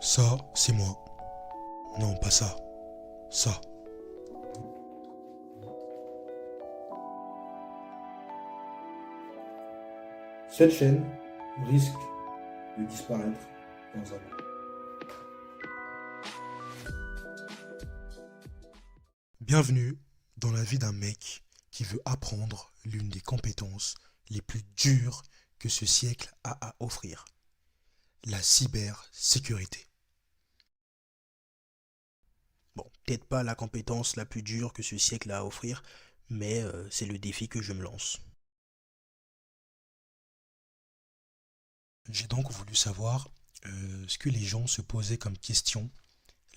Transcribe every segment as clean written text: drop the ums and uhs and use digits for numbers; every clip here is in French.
Ça, c'est moi. Non, pas ça. Ça. Cette chaîne risque de disparaître dans un an. Bienvenue dans la vie d'un mec qui veut apprendre l'une des compétences les plus dures que ce siècle a à offrir. La cybersécurité. Bon, peut-être pas la compétence la plus dure que ce siècle a à offrir, mais c'est le défi que je me lance. J'ai donc voulu savoir ce que les gens se posaient comme question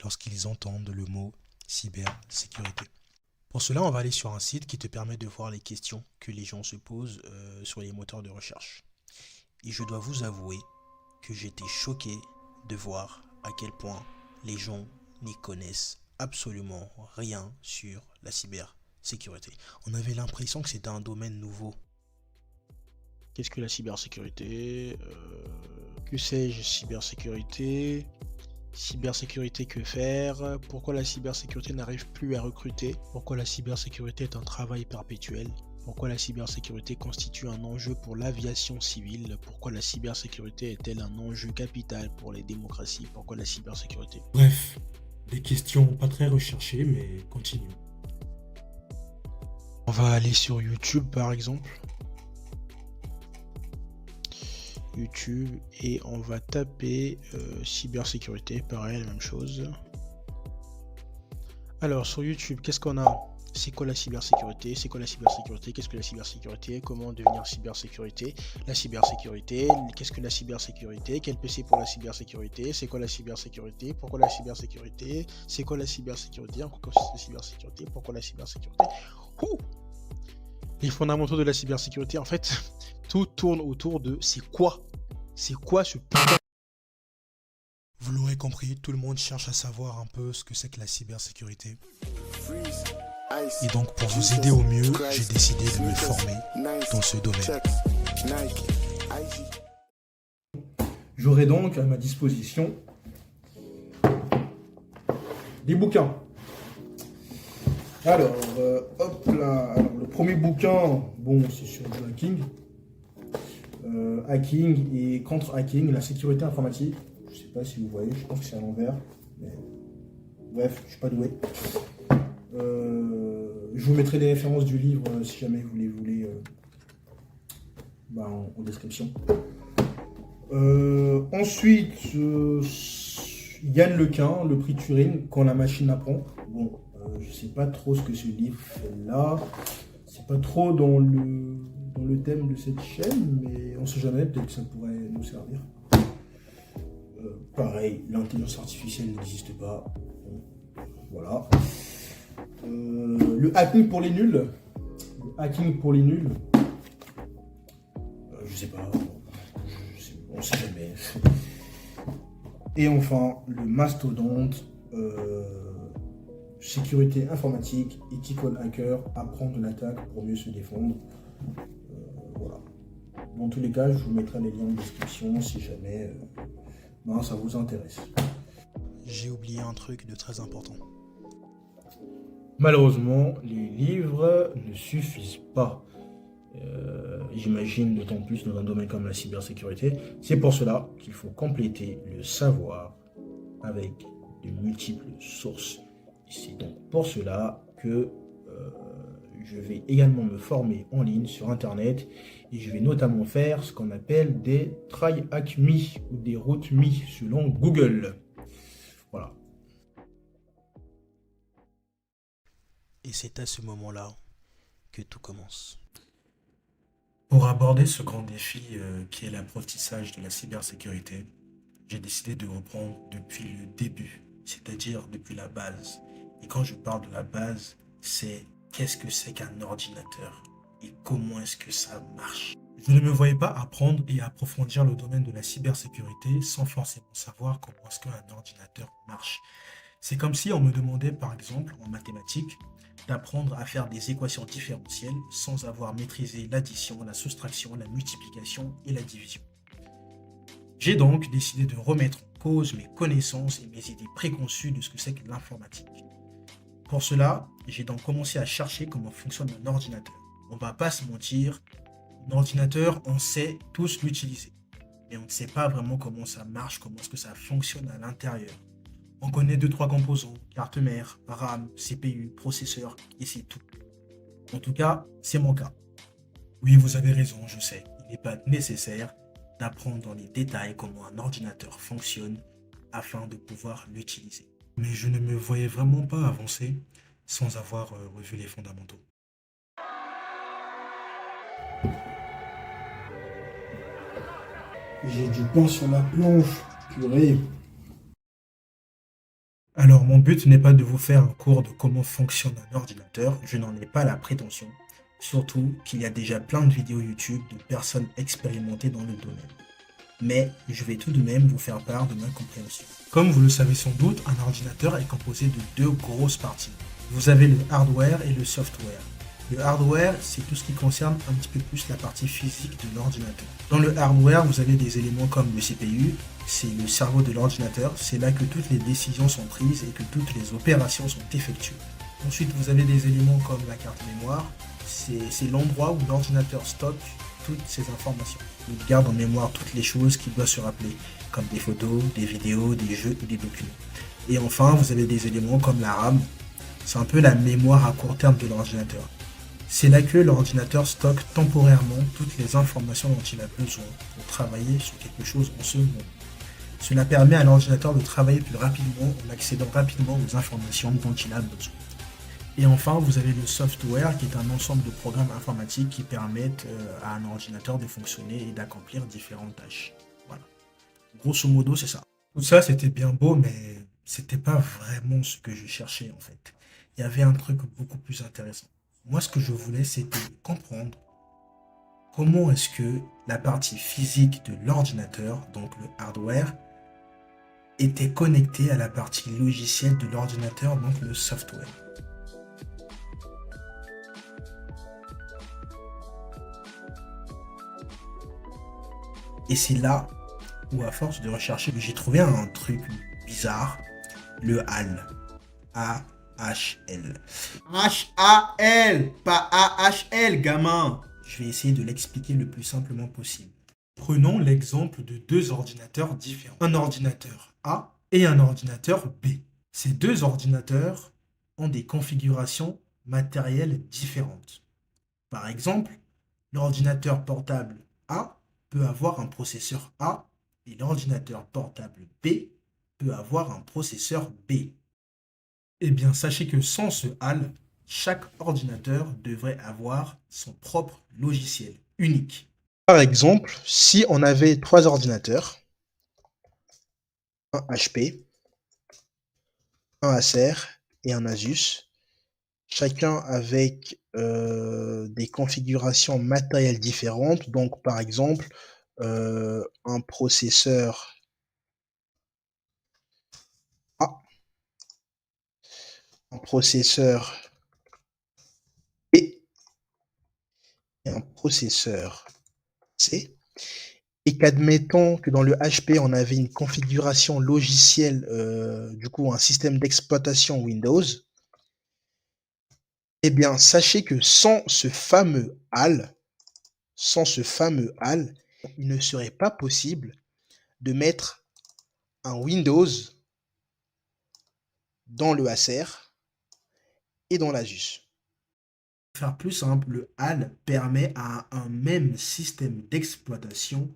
lorsqu'ils entendent le mot cybersécurité. Pour cela, on va aller sur un site qui te permet de voir les questions que les gens se posent sur les moteurs de recherche. Et je dois vous avouer que j'étais choqué de voir à quel point les gens n'y connaissent absolument rien sur la cybersécurité. On avait l'impression que c'était un domaine nouveau. Qu'est-ce que la cybersécurité? Que sais-je, cybersécurité? Cybersécurité, que faire? Pourquoi la cybersécurité n'arrive plus à recruter? Pourquoi la cybersécurité est un travail perpétuel? Pourquoi la cybersécurité constitue un enjeu pour l'aviation civile? Pourquoi la cybersécurité est-elle un enjeu capital pour les démocraties? Pourquoi la cybersécurité? Bref, des questions pas très recherchées, mais continuons. On va aller sur YouTube par exemple. YouTube et on va taper cybersécurité, pareil, la même chose. Alors sur YouTube, qu'est-ce qu'on a? C'est quoi la cybersécurité? C'est quoi la cybersécurité? Qu'est-ce que la cybersécurité? Comment devenir cybersécurité? La cybersécurité, qu'est-ce que la cybersécurité? Quel PC pour la cybersécurité? C'est quoi la cybersécurité? Pourquoi la cybersécurité? C'est quoi la cybersécurité? En quoi consiste la cybersécurité? Pourquoi la cybersécurité? Ouh, les fondamentaux de la cybersécurité, en fait, tout tourne autour de c'est quoi? C'est quoi ce putain? Vous l'aurez compris, tout le monde cherche à savoir un peu ce que c'est que la cybersécurité. Et donc pour vous aider au mieux, j'ai décidé de me former dans ce domaine. J'aurai donc à ma disposition des bouquins. Alors, hop là. Alors, le premier bouquin, bon, c'est sur du hacking. Hacking et contre-hacking, la sécurité informatique. Je sais pas si vous voyez, je pense que c'est à l'envers. Mais... Bref, je suis pas doué. Je vous mettrai les références du livre si jamais vous les voulez en description. Ensuite, Yann Lequin, le prix Turing, quand la machine apprend. Bon, je sais pas trop ce que ce livre fait là. C'est pas trop dans le thème de cette chaîne, mais on sait jamais, peut-être que ça pourrait nous servir. Pareil, l'intelligence artificielle n'existe pas. Bon, voilà. Le hacking pour les nuls. Le hacking pour les nuls. Je sais pas. On sait jamais. Et enfin, le mastodonte. Sécurité informatique, ethical hacker, apprendre une attaque pour mieux se défendre. Voilà. Dans tous les cas, je vous mettrai les liens en description si jamais ça vous intéresse. J'ai oublié un truc de très important. Malheureusement, les livres ne suffisent pas. J'imagine d'autant plus dans un domaine comme la cybersécurité. C'est pour cela qu'il faut compléter le savoir avec de multiples sources. C'est donc pour cela que je vais également me former en ligne sur internet et je vais notamment faire ce qu'on appelle des try hack me ou des routes me selon Google. Voilà. Et c'est à ce moment-là que tout commence. Pour aborder ce grand défi qui est l'apprentissage de la cybersécurité, j'ai décidé de reprendre depuis le début, c'est-à-dire depuis la base. Et quand je parle de la base, c'est qu'est-ce que c'est qu'un ordinateur et comment est-ce que ça marche. Je ne me voyais pas apprendre et approfondir le domaine de la cybersécurité sans forcément savoir comment est-ce qu'un ordinateur marche. C'est comme si on me demandait par exemple en mathématiques d'apprendre à faire des équations différentielles sans avoir maîtrisé l'addition, la soustraction, la multiplication et la division. J'ai donc décidé de remettre en cause mes connaissances et mes idées préconçues de ce que c'est que l'informatique. Pour cela, j'ai donc commencé à chercher comment fonctionne un ordinateur. On va pas se mentir, un ordinateur, on sait tous l'utiliser. Mais on ne sait pas vraiment comment ça marche, comment est-ce que ça fonctionne à l'intérieur. On connaît 2-3 composants, carte mère, RAM, CPU, processeur, et c'est tout. En tout cas, c'est mon cas. Oui, vous avez raison, je sais. Il n'est pas nécessaire d'apprendre dans les détails comment un ordinateur fonctionne afin de pouvoir l'utiliser. Mais je ne me voyais vraiment pas avancer sans avoir revu les fondamentaux. J'ai du pain sur la planche, purée. Alors, mon but n'est pas de vous faire un cours de comment fonctionne un ordinateur, je n'en ai pas la prétention. Surtout qu'il y a déjà plein de vidéos YouTube de personnes expérimentées dans le domaine. Mais je vais tout de même vous faire part de ma compréhension. Comme vous le savez sans doute, un ordinateur est composé de deux grosses parties. Vous avez le hardware et le software. Le hardware, c'est tout ce qui concerne un petit peu plus la partie physique de l'ordinateur. Dans le hardware, vous avez des éléments comme le CPU, c'est le cerveau de l'ordinateur, c'est là que toutes les décisions sont prises et que toutes les opérations sont effectuées. Ensuite, vous avez des éléments comme la carte mémoire, c'est l'endroit où l'ordinateur stocke toutes ces informations. Il garde en mémoire toutes les choses qu'il doit se rappeler, comme des photos, des vidéos, des jeux ou des documents. Et enfin, vous avez des éléments comme la RAM, c'est un peu la mémoire à court terme de l'ordinateur. C'est là que l'ordinateur stocke temporairement toutes les informations dont il a besoin pour travailler sur quelque chose en ce moment. Cela permet à l'ordinateur de travailler plus rapidement en accédant rapidement aux informations dont il a besoin. Et enfin, vous avez le software qui est un ensemble de programmes informatiques qui permettent à un ordinateur de fonctionner et d'accomplir différentes tâches. Voilà. Grosso modo, c'est ça. Tout ça, c'était bien beau, mais c'était pas vraiment ce que je cherchais en fait. Il y avait un truc beaucoup plus intéressant. Moi, ce que je voulais, c'était comprendre comment est-ce que la partie physique de l'ordinateur, donc le hardware, était connectée à la partie logicielle de l'ordinateur, donc le software. Et c'est là où, à force de rechercher, j'ai trouvé un truc bizarre, le HAL. A-H-L. H-A-L, pas A-H-L, gamin. Je vais essayer de l'expliquer le plus simplement possible. Prenons l'exemple de deux ordinateurs différents. Un ordinateur A et un ordinateur B. Ces deux ordinateurs ont des configurations matérielles différentes. Par exemple, l'ordinateur portable A peut avoir un processeur A et l'ordinateur portable B peut avoir un processeur B. Eh bien, sachez que sans ce HAL, chaque ordinateur devrait avoir son propre logiciel unique. Par exemple, si on avait trois ordinateurs, un HP, un Acer et un Asus, chacun avec des configurations matérielles différentes. Donc, par exemple, un processeur A, un processeur B et un processeur C. Et qu'admettons que dans le HP, on avait une configuration logicielle, du coup un système d'exploitation Windows, eh bien, sachez que sans ce fameux HAL, il ne serait pas possible de mettre un Windows dans le Acer et dans l'Asus. Pour faire plus simple, le HAL permet à un même système d'exploitation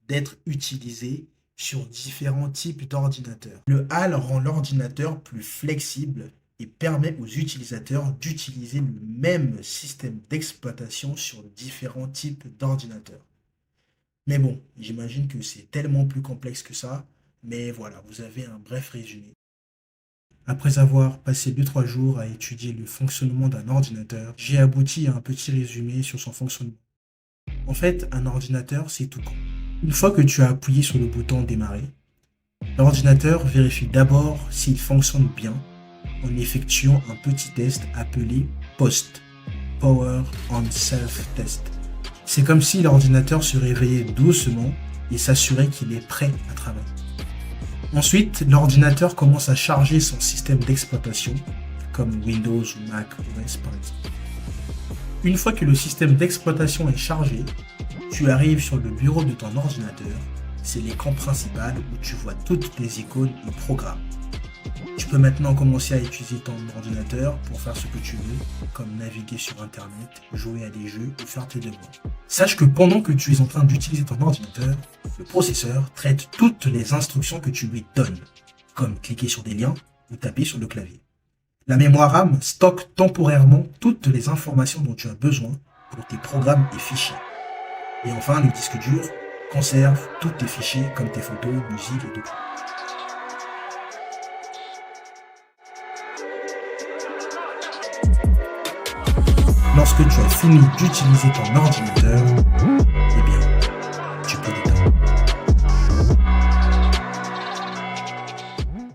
d'être utilisé sur différents types d'ordinateurs. Le HAL rend l'ordinateur plus flexible et permet aux utilisateurs d'utiliser le même système d'exploitation sur différents types d'ordinateurs. Mais bon, j'imagine que c'est tellement plus complexe que ça, mais voilà, vous avez un bref résumé. Après avoir passé 2-3 jours à étudier le fonctionnement d'un ordinateur, j'ai abouti à un petit résumé sur son fonctionnement. En fait, un ordinateur, c'est tout con. Une fois que tu as appuyé sur le bouton démarrer, l'ordinateur vérifie d'abord s'il fonctionne bien en effectuant un petit test appelé POST, Power on Self Test. C'est comme si l'ordinateur se réveillait doucement et s'assurait qu'il est prêt à travailler. Ensuite, l'ordinateur commence à charger son système d'exploitation, comme Windows ou Mac OS par exemple. Une fois que le système d'exploitation est chargé, tu arrives sur le bureau de ton ordinateur. C'est l'écran principal où tu vois toutes les icônes et programmes. Tu peux maintenant commencer à utiliser ton ordinateur pour faire ce que tu veux, comme naviguer sur Internet, jouer à des jeux ou faire tes devoirs. Sache que pendant que tu es en train d'utiliser ton ordinateur, le processeur traite toutes les instructions que tu lui donnes, comme cliquer sur des liens ou taper sur le clavier. La mémoire RAM stocke temporairement toutes les informations dont tu as besoin pour tes programmes et fichiers. Et enfin, le disque dur conserve tous tes fichiers comme tes photos, musique et documents. Lorsque tu as fini d'utiliser ton ordinateur,